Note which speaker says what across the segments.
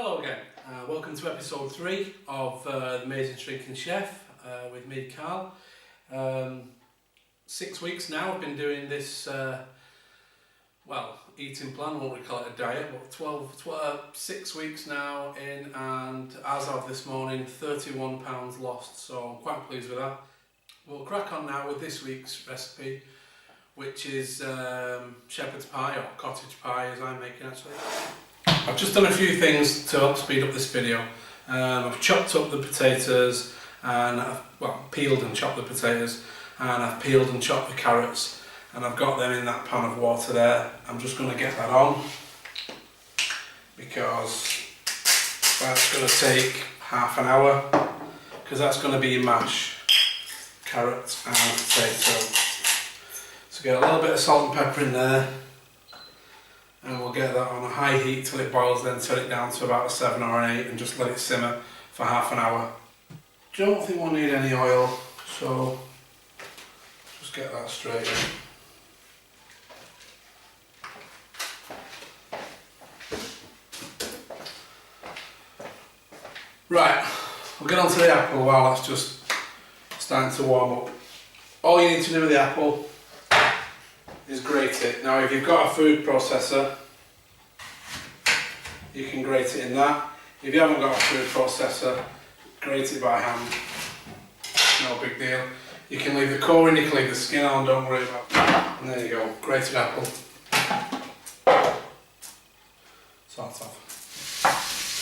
Speaker 1: Hello again, welcome to episode 3 of The Amazing Shrinking Chef with me, Carl. 6 weeks now I've been doing this, eating plan, won't we call it a diet, but 6 weeks now in, and as of this morning 31 pounds lost, so I'm quite pleased with that. We'll crack on now with this week's recipe, which is shepherd's pie, or cottage pie as I'm making actually. I've just done a few things to help speed up this video. I've chopped up the potatoes, and peeled and chopped the potatoes, and I've peeled and chopped the carrots, and I've got them in that pan of water there. I'm just going to get that on because that's going to take half an hour, because that's going to be mash, carrot and potato. So get a little bit of salt and pepper in there, and we'll get that on a high heat till it boils, then turn it down to about a 7 or an 8 and just let it simmer for half an hour. Don't think we'll need any oil, so just get that straight in. Right, we'll get on to the apple while that's just starting to warm up. All you need to do with the apple is grate it. Now if you've got a food processor, you can grate it in that. If you haven't got a food processor, grate it by hand. No big deal. You can leave the core in, you can leave the skin on, don't worry about it. And there you go, grated apple. Sort of.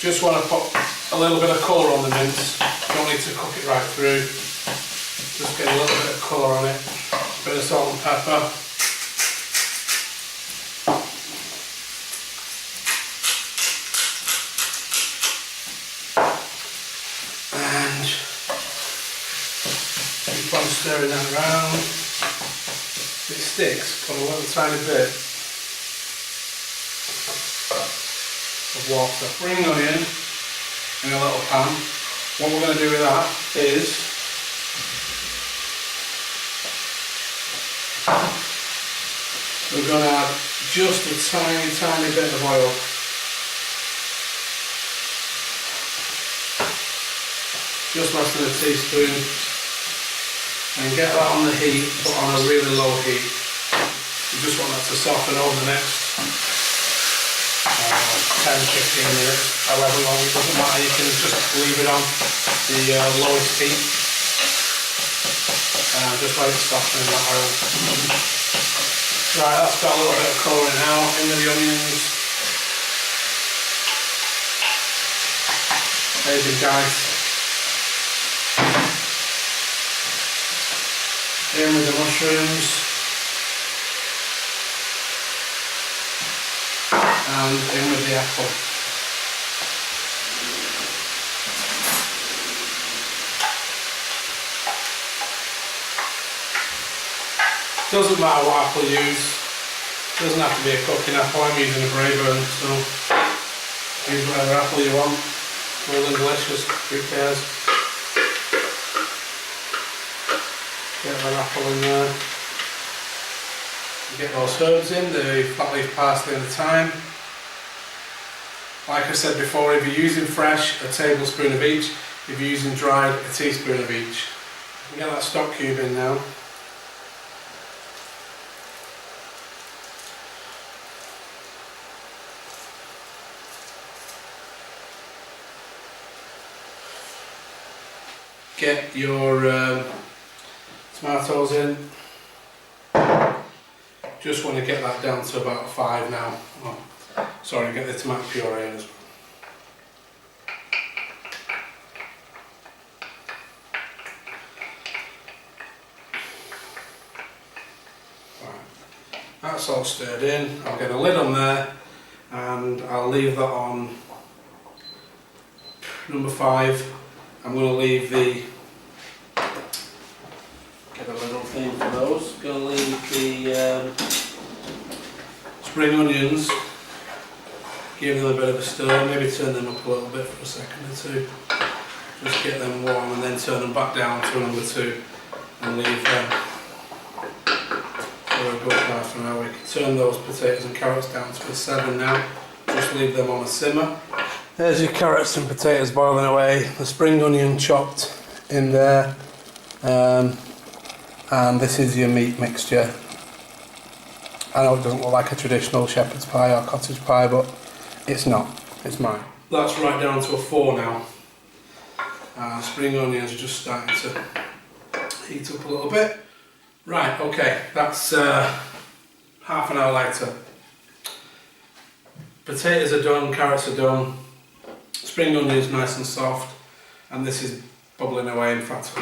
Speaker 1: Just want to put a little bit of colour on the mince. Don't need to cook it right through. Just get a little bit of colour on it. A bit of salt and pepper. Keep on stirring that around. If it sticks, put a little tiny bit of water. Spring onion in a little pan. What we're going to do with that is we're going to add just a tiny bit of oil. Just less than a teaspoon. And get that on the heat, but on a really low heat. You just want that to soften over the next 10-15 minutes, however long, it doesn't matter, you can just leave it on the lowest heat. Just let it soften in that oil. Right, that's got a little bit of colour in now, in with the onions. There's your dice. In with the mushrooms and in with the apple. Doesn't matter what apple you use, doesn't have to be a cooking apple. I'm using a Braeburn, so use whatever apple you want. Well and delicious, who cares? Get that apple in there. Get those herbs in, the flat leaf parsley and the thyme. Like I said before, if you're using fresh, a tablespoon of each. If you're using dried, a teaspoon of each. You get that stock cube in now. Get your tomatoes in. Just want to get that down to about 5 now. Oh, sorry, get the tomato puree in as well. Right. That's all stirred in. I'll get a lid on there and I'll leave that on number 5. I'm going to leave the get a little thing for those. Going to leave the spring onions, give them a bit of a stir, maybe turn them up a little bit for a second or two. Just get them warm and then turn them back down to number 2 and leave them for a good half an hour. We can turn those potatoes and carrots down to a 7 now. Just leave them on a simmer There's your carrots and potatoes boiling away, the spring onion chopped in there, and this is your meat mixture. I know it doesn't look like a traditional shepherd's pie or cottage pie, but it's not, it's mine. That's right down to a 4 now. Spring onions are just starting to heat up a little bit. Right, okay, that's half an hour later. Potatoes are done, carrots are done, spring onions nice and soft, and this is bubbling away. In fact,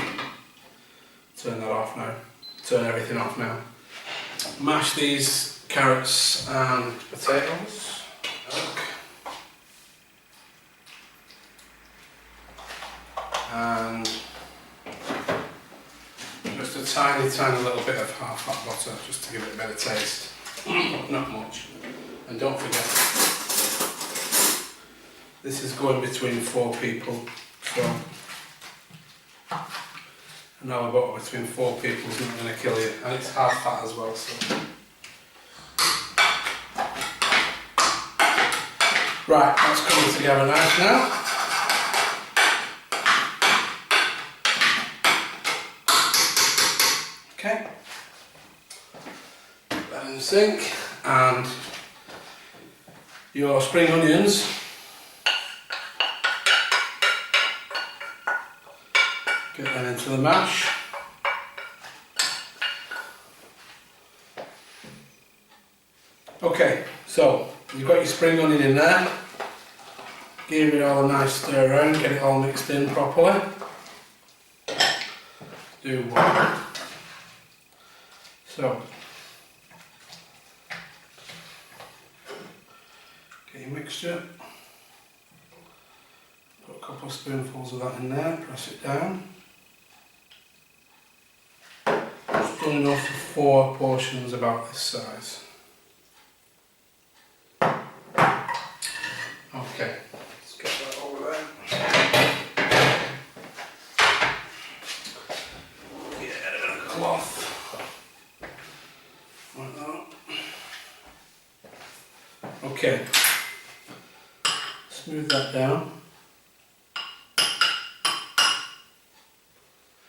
Speaker 1: turn that off now, turn everything off now. Mash these carrots and potatoes. And just a tiny little bit of half hot butter just to give it a better taste. Not much. And don't forget, this is going between 4 people, so an hour butter between 4 people is not going to kill you, and it's half fat as well. So. Right, that's coming together nice now. Okay, put that in the sink, and your spring onions. Get that into the mash. Okay, so you've got your spring onion in there. Give it all a nice stir around, get it all mixed in properly. Do one. So, get your mixture. Put a couple of spoonfuls of that in there, press it down. Just done enough for 4 portions about this size. Okay, let's get that over there. Get a bit of cloth. Like that. Okay, smooth that down.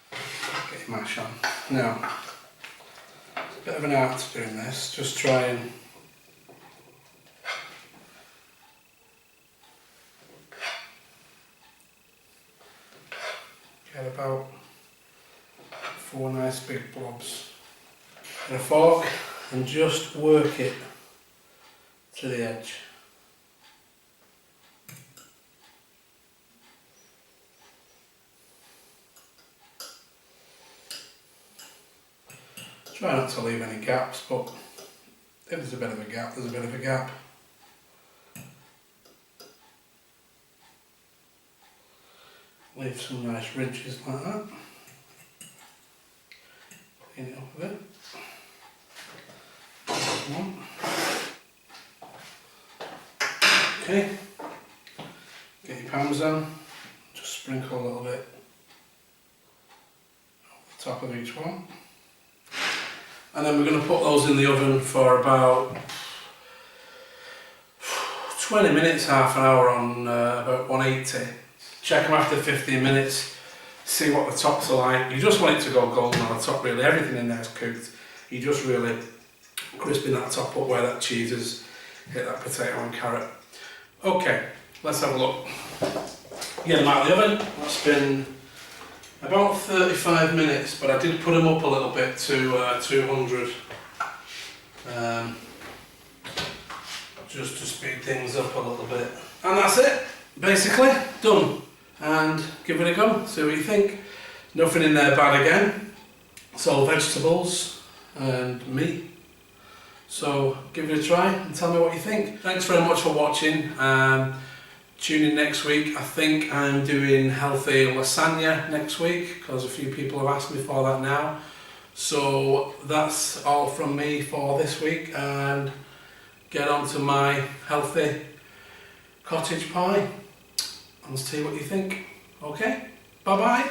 Speaker 1: Get your mash on. Now, it's a bit of an art to doing this, just try and get about 4 nice big blobs with a fork and just work it to the edge. Try not to leave any gaps, but if there's a bit of a gap, there's a bit of a gap. Leave some nice ridges like that. Clean it up a bit. One. Okay. Get your Parmesan. Just sprinkle a little bit over the top of each one. And then we're going to put those in the oven for about 20 minutes, half an hour on about 180. Check them after 15 minutes, see what the tops are like. You just want it to go golden on the top really, everything in there is cooked. You just really crisping that top up where that cheese has hit that potato and carrot. Okay, let's have a look. Get them out of the oven. That's been about 35 minutes, but I did put them up a little bit to 200. Just to speed things up a little bit. And that's it, basically, done. And give it a go, see what you think. Nothing in there bad again. It's all vegetables and meat. So give it a try and tell me what you think. Thanks very much for watching. Tune in next week. I think I'm doing healthy lasagna next week because a few people have asked me for that now. So that's all from me for this week, and get on to my healthy cottage pie and see what you think. Okay, bye bye.